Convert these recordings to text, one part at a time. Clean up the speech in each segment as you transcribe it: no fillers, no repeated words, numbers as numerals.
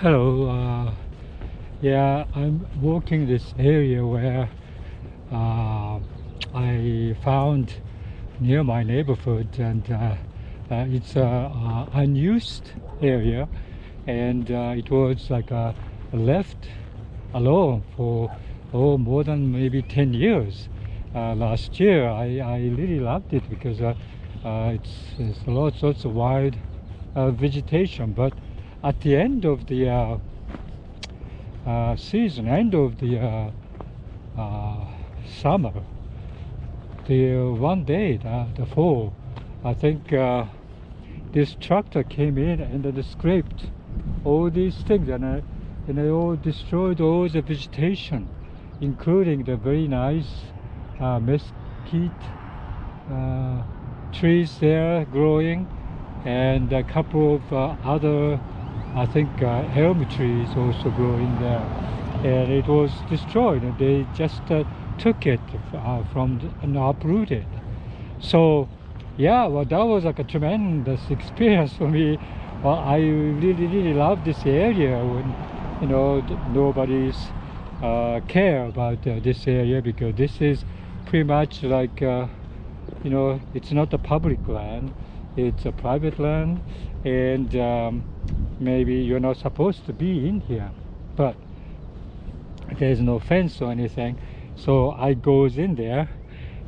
Hello, yeah, I'm walking this area where I found near my neighborhood, and it's a unused area, and it was like left alone for more than maybe 10 years. Last year I really loved it because it's lots of wild vegetation, but at the end of the season, end of the summer, the one day, the fall, I think this tractor came in and it scraped all these things, and it all destroyed all the vegetation, including the very nice mesquite trees there growing, and a couple of other, I think, elm trees also growing there, and it was destroyed, and they just took it and uprooted. So yeah, well, that was like a tremendous experience for me. Well, I really love this area when nobody's care about this area, because this is pretty much like it's not a public land, it's a private land, and maybe you're not supposed to be in here, but there's no fence or anything. So I goes in there,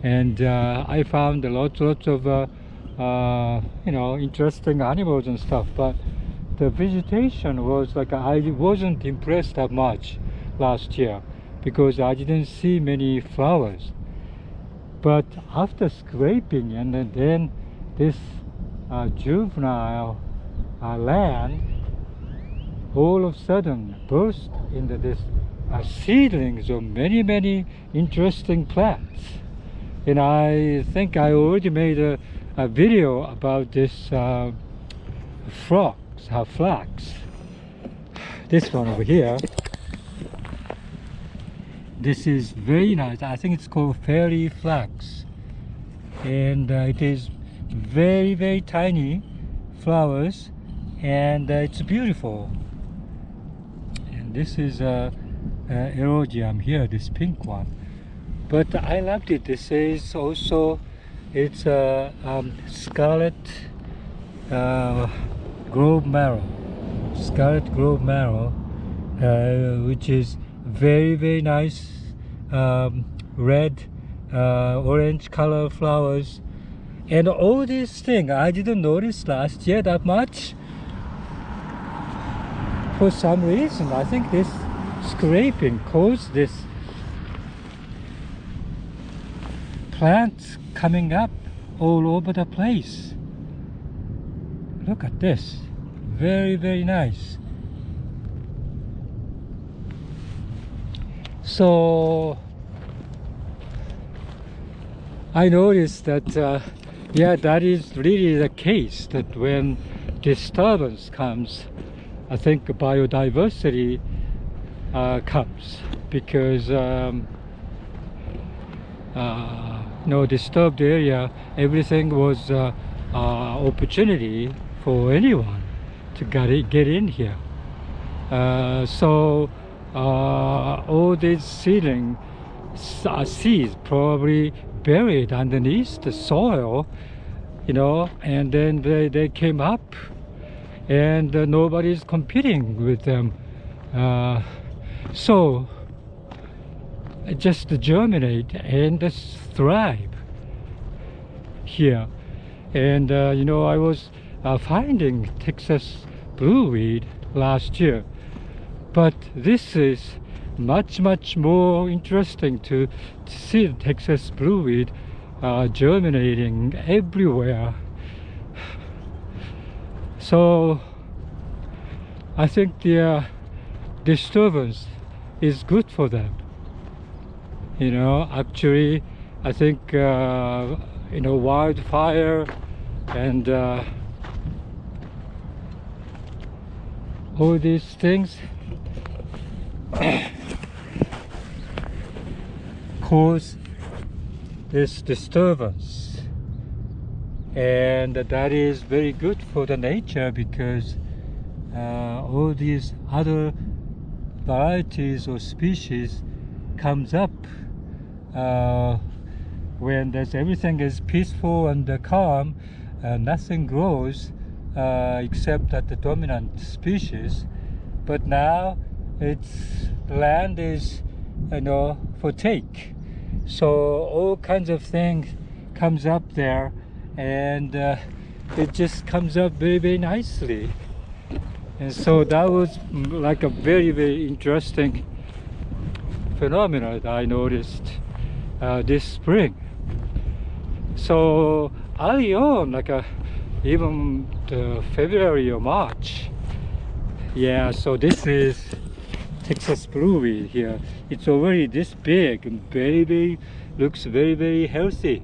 and I found lots of interesting animals and stuff, but the vegetation was like, I wasn't impressed that much last year because I didn't see many flowers. But after scraping, and then this juvenile land all of a sudden burst into this seedlings of many interesting plants. And I think I already made a video about this flax. This one over here. This is very nice. I think it's called fairy flax, and it is very tiny flowers, and it's beautiful. And this is erogeum here, this pink one. But I loved it. This is also, it's a scarlet grove marrow, which is very nice, red, orange color flowers. And all these things I didn't notice last year that much. For some reason, I think this scraping caused this plants coming up all over the place. Look at this, very nice. So I noticed that yeah, that is really the case, that when disturbance comes, I think biodiversity comes, because disturbed area, everything was opportunity for anyone to get in here. So all these seeds probably buried underneath the soil, and then they came up, and nobody's competing with them. So just germinate and thrive here. And I was finding Texas blueweed last year, but this is much more interesting to see the Texas blueweed germinating everywhere. So I think the disturbance is good for them. Actually, I think wildfire and all these things cause this disturbance, and that is very good for the nature, because all these other varieties or species comes up when everything is peaceful and calm. Nothing grows except that the dominant species. But now the land is, for take. So all kinds of things comes up there, and it just comes up very, very nicely. And so that was like a very, very interesting phenomenon that I noticed this spring. So early on, like even February or March, yeah, so this is Texas blueweed here. It's already this big and very, looks very, very healthy.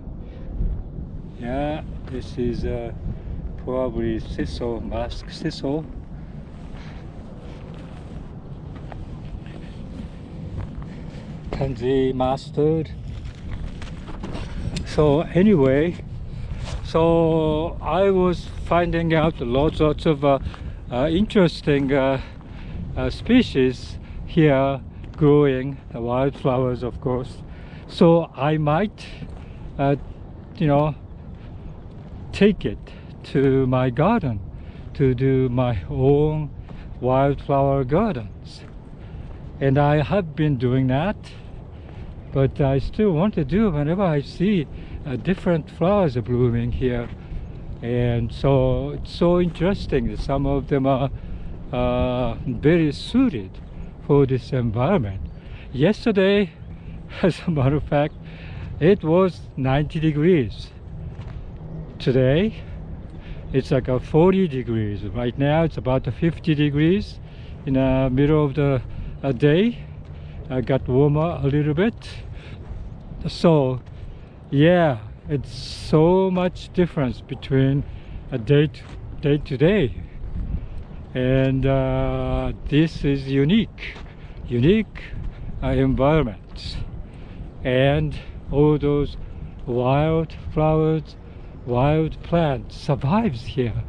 Yeah, this is probably sisal, mask sisal. Tansy mustard. So anyway, so I was finding out lots of interesting species here growing, wildflowers of course. So I might take it to my garden to do my own wildflower gardens, and I have been doing that, but I still want to do whenever I see different flowers are blooming here. And so it's so interesting that some of them are very suited for this environment. Yesterday, as a matter of fact, it was 90 degrees. Today it's like 40 degrees. Right now it's about 50 degrees in the middle of the day. I got warmer a little bit. So yeah, it's so much difference between a day to day, and this is unique environment, and all those wild flowers, wild plants survives here.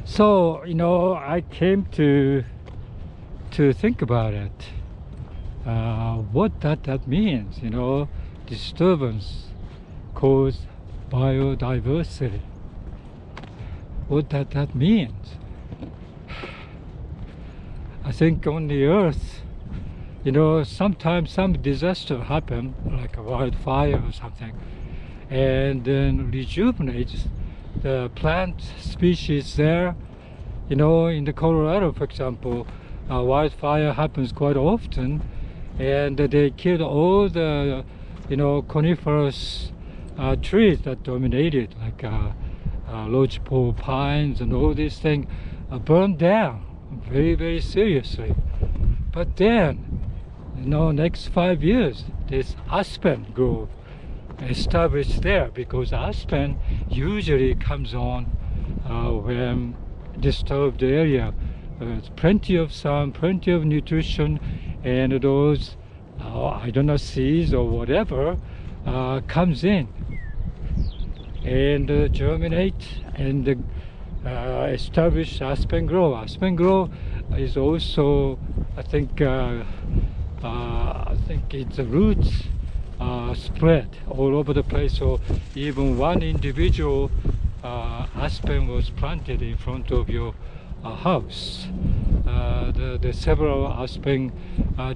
So I came to think about it, what that means. Disturbance causes biodiversity. What that means. I think on the earth, sometimes some disaster happen, like a wildfire or something, and then rejuvenates the plant species there. In the Colorado, for example, wildfire happens quite often, and they killed all the coniferous trees that dominated, like lodgepole pines and all these things burned down very, very seriously. But then, next 5 years, this aspen grove established there, because aspen usually comes on when disturbed area. There's plenty of sun, plenty of nutrition, and those I don't know, seeds or whatever comes in and germinate and establish aspen grove. Aspen grove is also, I think its roots spread all over the place. So even one individual aspen was planted in front of your house. The several aspen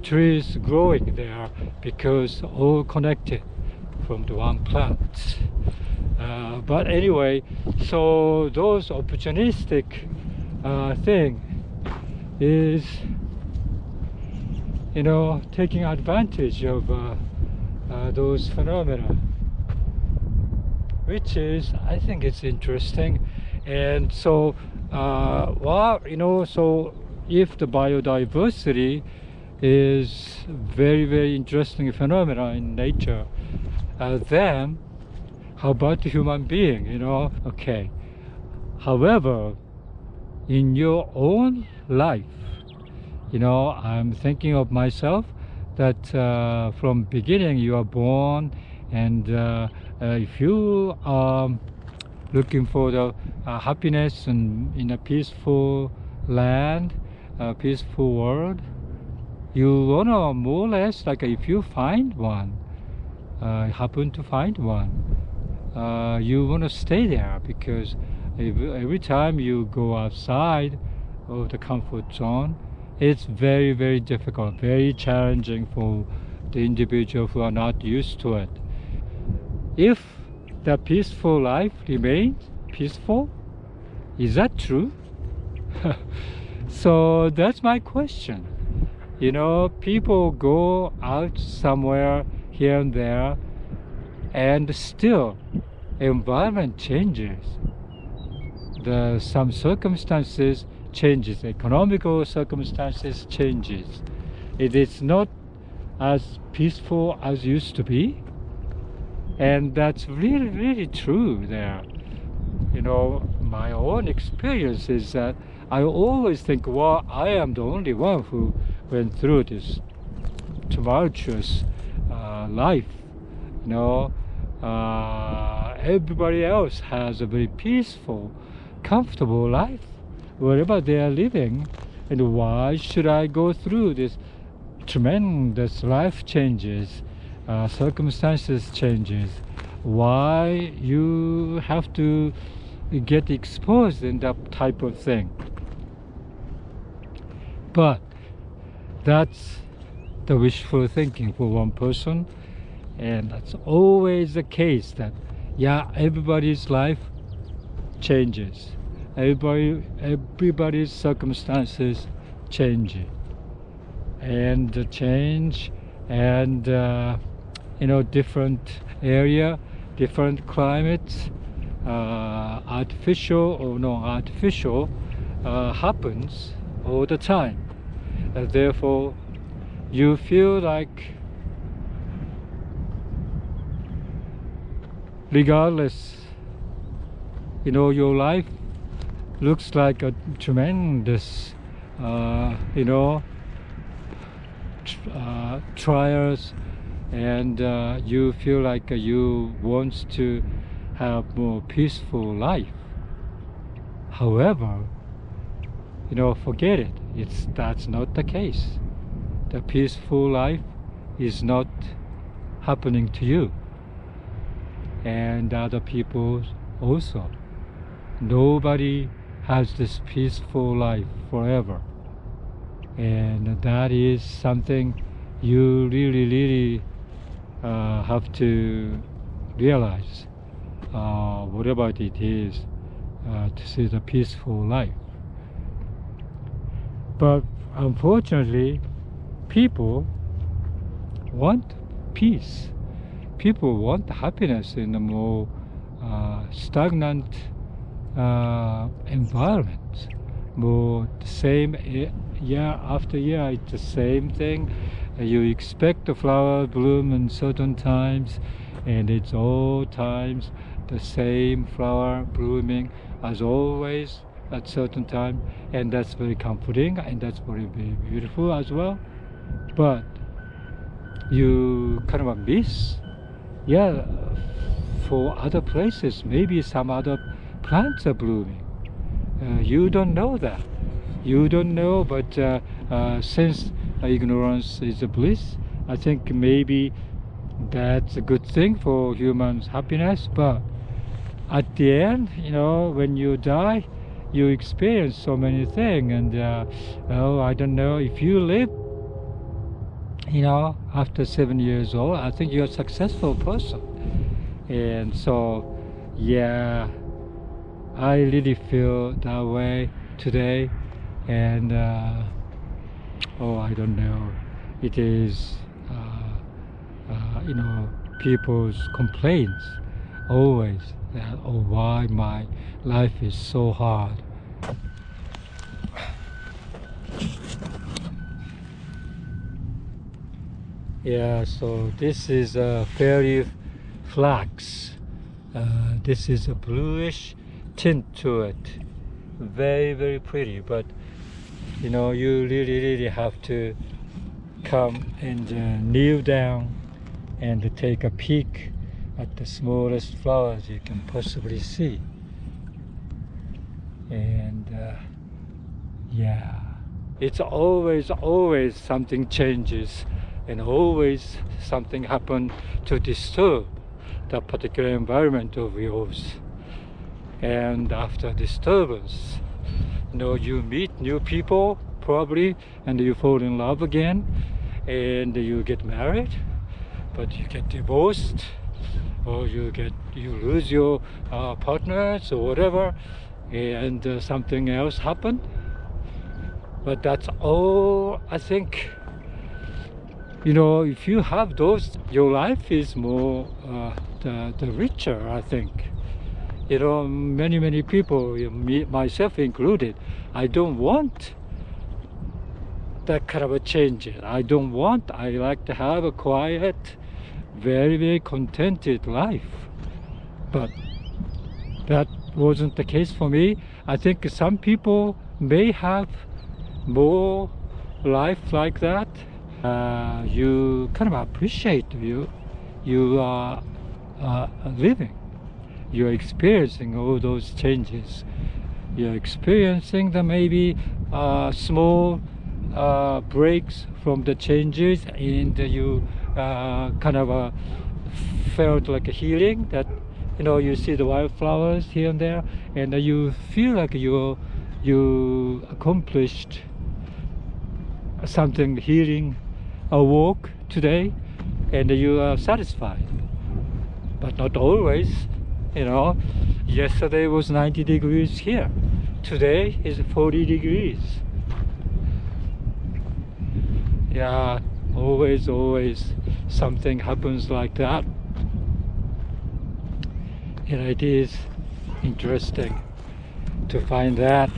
trees growing there, because all connected from the one plant. But anyway, so those opportunistic thing is taking advantage of those phenomena, which is, I think it's interesting. And so so if the biodiversity is very, very interesting phenomena in nature, then how about the human being? Okay, however, in your own life, I'm thinking of myself that from beginning you are born, and if you looking for the happiness and in a peaceful land, a peaceful world, you wanna more or less, like if you find one, happen to find one, you wanna stay there, because every time you go outside of the comfort zone, it's very, very difficult, very challenging for the individual who are not used to it. If the peaceful life remains peaceful, is that true? So that's my question. You know, people go out somewhere here and there, and still environment changes. Some circumstances changes, economical circumstances changes. It is not as peaceful as used to be, and that's really, really true there. You know, my own experience is that I always think, well, I am the only one who went through this tumultuous life. You know, everybody else has a very peaceful, comfortable life wherever they are living, and why should I go through this tremendous life changes, circumstances changes? Why you have to get exposed in that type of thing? But that's the wishful thinking for one person, and that's always the case, that yeah, everybody's life changes, everybody's circumstances change, and the change, and you know, different area, different climates, artificial or non-artificial, happens all the time. Therefore, you feel like, regardless, you know, your life looks like a tremendous, you know, trials, and you feel like you want to have more peaceful life. However, you know, forget it. That's not the case. The peaceful life is not happening to you, and other people also. Nobody has this peaceful life forever, and that is something you really, really have to realize, whatever it is, to see the peaceful life. But unfortunately, people want peace. People want happiness in a more stagnant environment. More the same year after year, it's the same thing. You expect the flower bloom in certain times, and it's all times the same flower blooming as always at certain time, and that's very comforting, and that's very, very beautiful as well. But you kind of miss, yeah, for other places, maybe some other plants are blooming. You don't know that. You don't know, but since ignorance is a bliss, I think maybe that's a good thing for humans' happiness. But at the end, you know, when you die, you experience so many things, and well, I don't know, if you live, you know, after 7 years old, I think you're a successful person. And so, yeah, I really feel that way today. And oh, I don't know, it is you know, people's complaints always that, oh, why my life is so hard. Yeah, so this is a fairy flax. This is a bluish tint to it. Very, very pretty, but you know, you really have to come and kneel down and take a peek at the smallest flowers you can possibly see. And yeah, it's always something changes, and always something happen to disturb the particular environment of yours. And after disturbance, you meet new people probably, and you fall in love again, and you get married, but you get divorced, or you lose your partners or whatever, and something else happened. But that's all. I think, if you have those, your life is more the richer, I think. Many people, me, myself included, I don't want that kind of a change. I like to have a quiet, very, very contented life. But that wasn't the case for me. I think some people may have more life like that. You kind of appreciate you are living. You're experiencing all those changes. You're experiencing the maybe small breaks from the changes, and you kind of felt like a healing, that you see the wildflowers here and there, and you feel like you accomplished something healing, a walk today, and you are satisfied. But not always. Yesterday was 90 degrees here, today is 40 degrees. Yeah, always something happens like that, and it is interesting to find that.